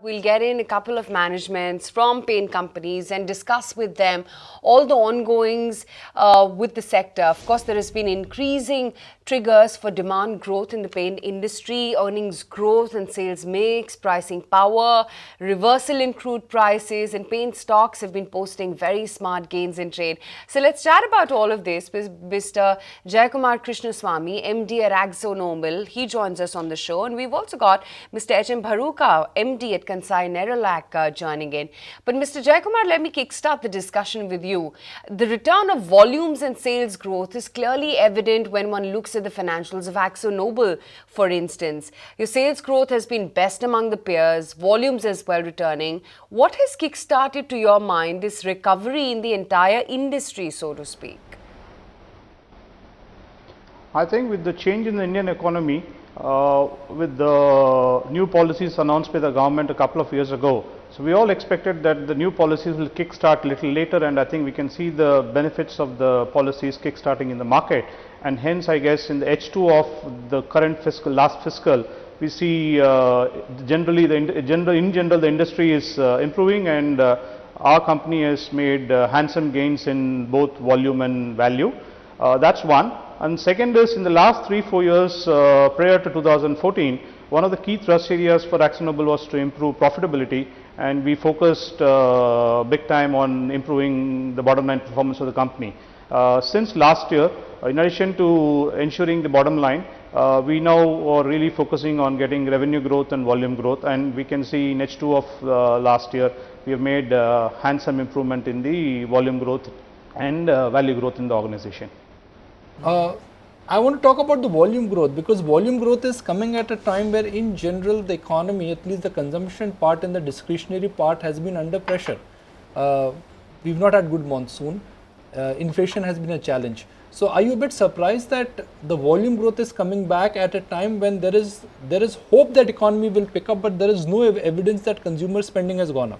We'll get in a couple of managements from paint companies and discuss with them all the ongoings with the sector. Of course, there has been increasing triggers for demand growth in the paint industry, earnings growth and sales mix, pricing power, reversal in crude prices, and paint stocks have been posting very smart gains in trade. So let's chat about all of this with Mr. Jayakumar Krishnaswamy, MD at Akzo Nobel. He joins us on the show. And we've also got Mr. H.M. Bharuka, MD at Kansai Nerolac joining in. But Mr. Jayakumar, let me kickstart the discussion with you. The return of volumes and sales growth is clearly evident when one looks at the financials of Akzo Nobel, for instance. Your sales growth has been best among the peers, volumes as well returning. What has kickstarted, to your mind, this recovery in the entire industry, so to speak? I think with the change in the Indian economy, with the new policies announced by the government a couple of years ago, so we all expected that the new policies will kickstart a little later, and I think we can see the benefits of the policies kickstarting in the market, and hence I guess in the H2 of the current last fiscal, we see generally in general the industry is improving, and our company has made handsome gains in both volume and value. That's one. And second is, in the last 3-4 years prior to 2014, one of the key thrust areas for Akzo Nobel was to improve profitability, and we focused big time on improving the bottom line performance of the company. Since last year, in addition to ensuring the bottom line, we now are really focusing on getting revenue growth and volume growth, and we can see in H2 of last year, we have made handsome improvement in the volume growth and value growth in the organization. I want to talk about the volume growth, because volume growth is coming at a time where in general the economy, at least the consumption part and the discretionary part, has been under pressure. We've not had good monsoon, inflation has been a challenge. So are you a bit surprised that the volume growth is coming back at a time when there is hope that economy will pick up, but there is no evidence that consumer spending has gone up?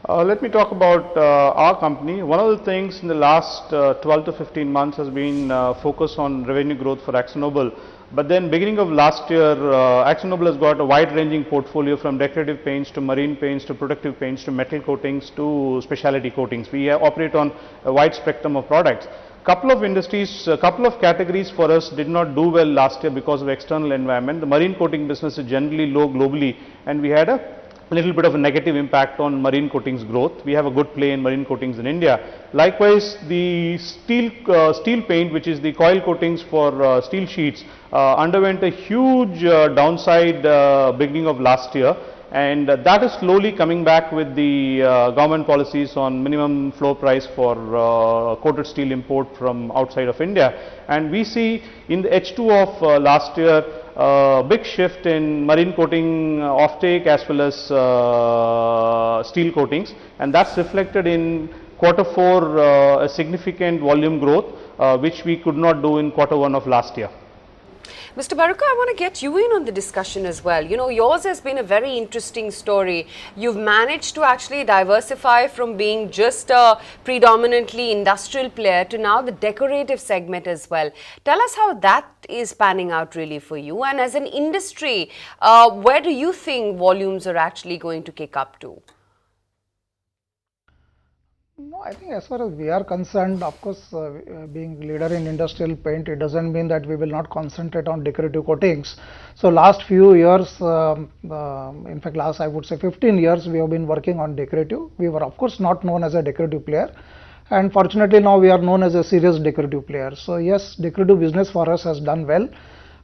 Let me talk about our company. One of the things in the last 12 to 15 months has been focus on revenue growth for Akzo Nobel. But then beginning of last year, Akzo Nobel has got a wide ranging portfolio from decorative paints to marine paints to protective paints to metal coatings to specialty coatings. We operate on a wide spectrum of products. Couple of industries, couple of categories for us did not do well last year because of external environment. The marine coating business is generally low globally, and we had a little bit of a negative impact on marine coatings growth. We have a good play in marine coatings in India. Likewise, the steel paint, which is the coil coatings for steel sheets, underwent a huge downside beginning of last year, and that is slowly coming back with the government policies on minimum floor price for coated steel import from outside of India. And we see in the H2 of last year big shift in marine coating offtake as well as steel coatings, and that's reflected in Q4 a significant volume growth which we could not do in Q1 of last year. Mr. Bharuka, I want to get you in on the discussion as well. You know, yours has been a very interesting story. You've managed to actually diversify from being just a predominantly industrial player to now the decorative segment as well. Tell us how that is panning out really for you. And as an industry, where do you think volumes are actually going to kick up to? No, I think as far as we are concerned, of course, being leader in industrial paint, it doesn't mean that we will not concentrate on decorative coatings. So last few years, in fact last I would say 15 years, we have been working on decorative. We were of course not known as a decorative player, and fortunately now we are known as a serious decorative player. So yes, decorative business for us has done well.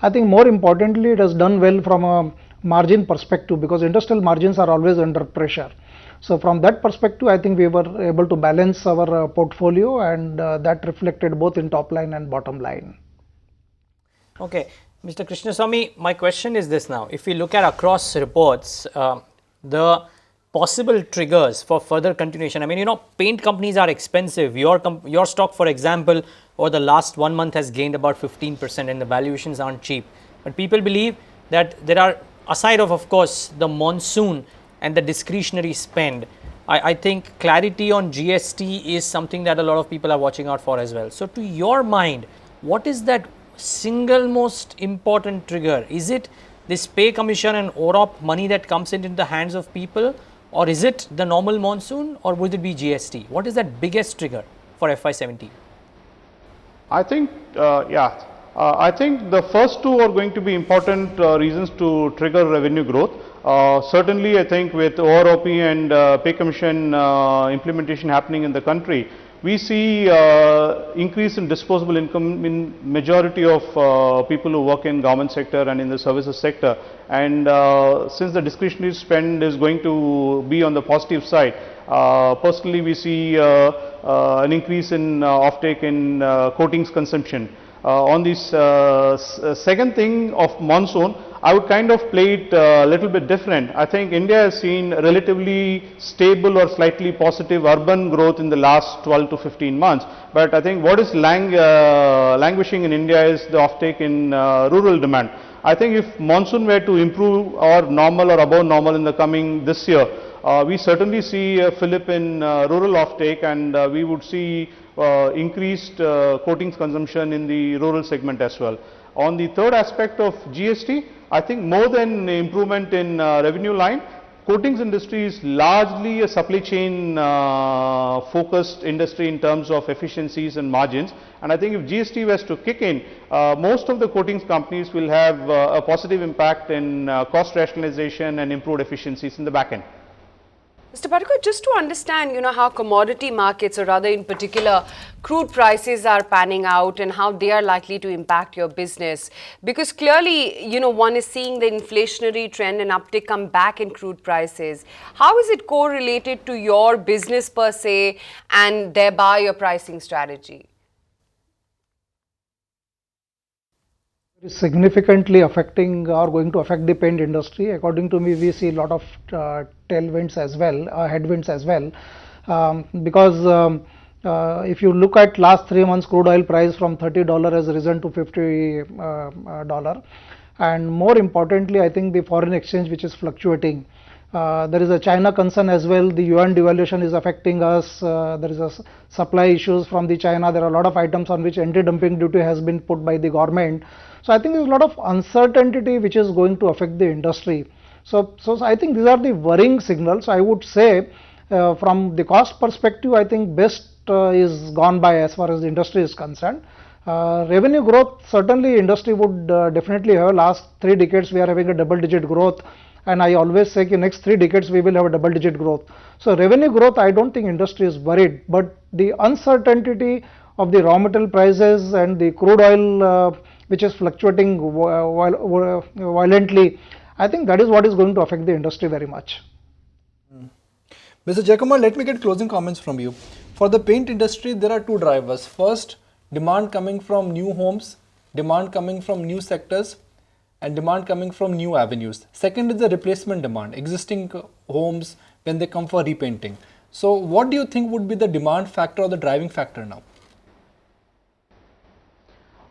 I think more importantly, it has done well from a margin perspective, because industrial margins are always under pressure. So from that perspective, I think we were able to balance our portfolio, and that reflected both in top line and bottom line. Okay, Mr. Krishnaswamy, my question is this now. If we look at across reports, the possible triggers for further continuation, I mean, you know, paint companies are expensive. Your stock, for example, over the last 1 month has gained about 15% and the valuations aren't cheap. But people believe that there are, aside of course, the monsoon and the discretionary spend, I think clarity on GST is something that a lot of people are watching out for as well. So to your mind, what is that single most important trigger? Is it this pay commission and OROP money that comes into the hands of people, or is it the normal monsoon, or would it be GST? What is that biggest trigger for FY17? I think, I think the first two are going to be important reasons to trigger revenue growth. Certainly, I think with OROP and pay commission implementation happening in the country, we see increase in disposable income in majority of people who work in government sector and in the services sector. And since the discretionary spend is going to be on the positive side, personally we see an increase in offtake in coatings consumption. On this second thing of monsoon, I would kind of play it a little bit different. I think India has seen relatively stable or slightly positive urban growth in the last 12 to 15 months. But I think what is languishing in India is the offtake in rural demand. I think if monsoon were to improve or normal or above normal in the coming this year, we certainly see a fillip in rural offtake, and we would see increased coatings consumption in the rural segment as well. On the third aspect of GST, I think more than improvement in revenue line, coatings industry is largely a supply chain focused industry in terms of efficiencies and margins. And I think if GST was to kick in, most of the coatings companies will have a positive impact in cost rationalization and improved efficiencies in the back end. Mr. Parakar, just to understand, how commodity markets, or rather in particular, crude prices are panning out and how they are likely to impact your business. Because clearly, one is seeing the inflationary trend and uptick come back in crude prices. How is it correlated to your business per se and thereby your pricing strategy? Significantly affecting or going to affect the paint industry. According to me, we see a lot of tailwinds as well, headwinds as well, because if you look at last 3 months, crude oil price from $30 has risen to $50, and more importantly, I think the foreign exchange which is fluctuating. There is a China concern as well. The yuan devaluation is affecting us. There is a supply issues from the China. There are a lot of items on which anti-dumping duty has been put by the government. So I think there is a lot of uncertainty which is going to affect the industry. So I think these are the worrying signals. I would say from the cost perspective, I think best is gone by as far as the industry is concerned. Revenue growth, certainly industry would definitely have. Last 3 decades we are having a double-digit growth, and I always say in next 3 decades we will have a double-digit growth. So revenue growth, I don't think industry is worried, but the uncertainty of the raw material prices and the crude oil which is fluctuating violently, I think that is what is going to affect the industry very much. Mr. Jayakumar, let me get closing comments from you. For the paint industry, there are 2 drivers. First, demand coming from new homes, demand coming from new sectors, and demand coming from new avenues. Second is the replacement demand, existing homes when they come for repainting. So what do you think would be the demand factor or the driving factor now?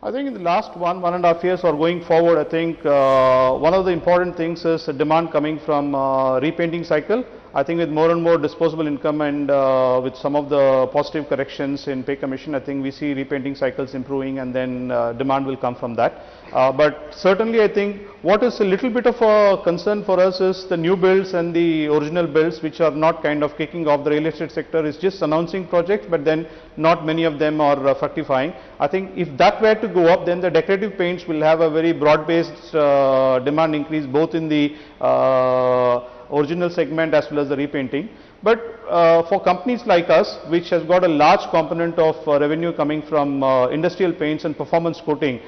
I think in the last 1.5 years or going forward, I think one of the important things is demand coming from repainting cycle. I think with more and more disposable income and with some of the positive corrections in pay commission, I think we see repainting cycles improving, and then demand will come from that. But certainly I think what is a little bit of a concern for us is the new builds and the original builds which are not kind of kicking off. The real estate sector is just announcing projects, but then not many of them are fructifying. I think if that were to go up, then the decorative paints will have a very broad-based demand increase both in the original segment as well as the repainting. But for companies like us, which has got a large component of revenue coming from industrial paints and performance coating,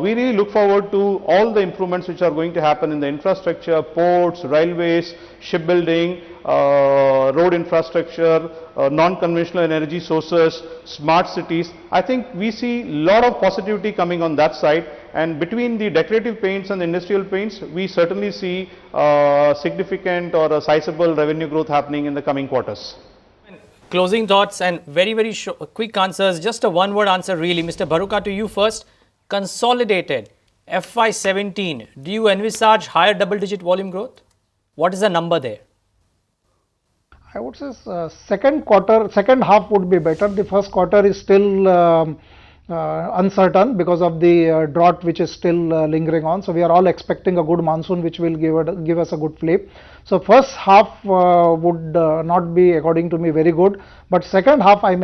we really look forward to all the improvements which are going to happen in the infrastructure, ports, railways, shipbuilding, road infrastructure, non-conventional energy sources, smart cities. I think we see a lot of positivity coming on that side, and between the decorative paints and the industrial paints, we certainly see significant or a sizable revenue growth happening in the coming quarters. Closing thoughts and very quick answers, just a one-word answer really. Mr. Bharuka, to you first. Consolidated FY17, do you envisage higher double-digit volume growth? What is the number there? I would say second half would be better. The first quarter is still uncertain because of the drought which is still lingering on. So we are all expecting a good monsoon which will give us a good flip. So first half would not be, according to me, very good, but second half I'm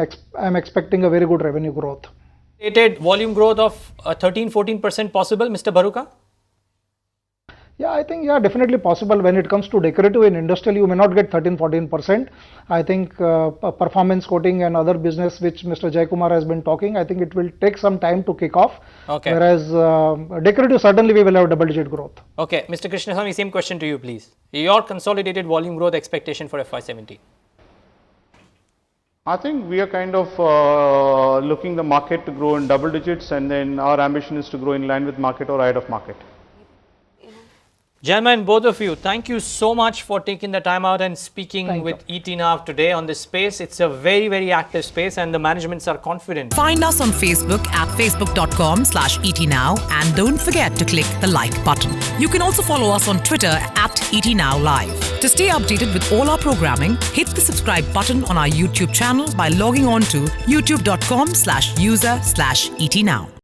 expecting a very good revenue growth. Stated volume growth of 13-14% possible, Mr. Bharuka? Yeah, I think definitely possible. When it comes to decorative and industrial, you may not get 13-14%. I think performance coating and other business which Mr. Jayakumar has been talking, I think it will take some time to kick off. Okay. Whereas decorative, certainly we will have double-digit growth. Okay, Mr. Krishnaswamy, same question to you, please. Your consolidated volume growth expectation for FY17. I think we are kind of looking the market to grow in double digits, and then our ambition is to grow in line with market or ahead of market. Gentlemen, both of you, thank you so much for taking the time out and speaking with ET Now today on this space. It's a very, very active space and the managements are confident. Find us on Facebook at facebook.com/ETNow and don't forget to click the like button. You can also follow us on Twitter at ETNowLive. To stay updated with all our programming, hit the subscribe button on our YouTube channel by logging on to youtube.com/user/ETNow.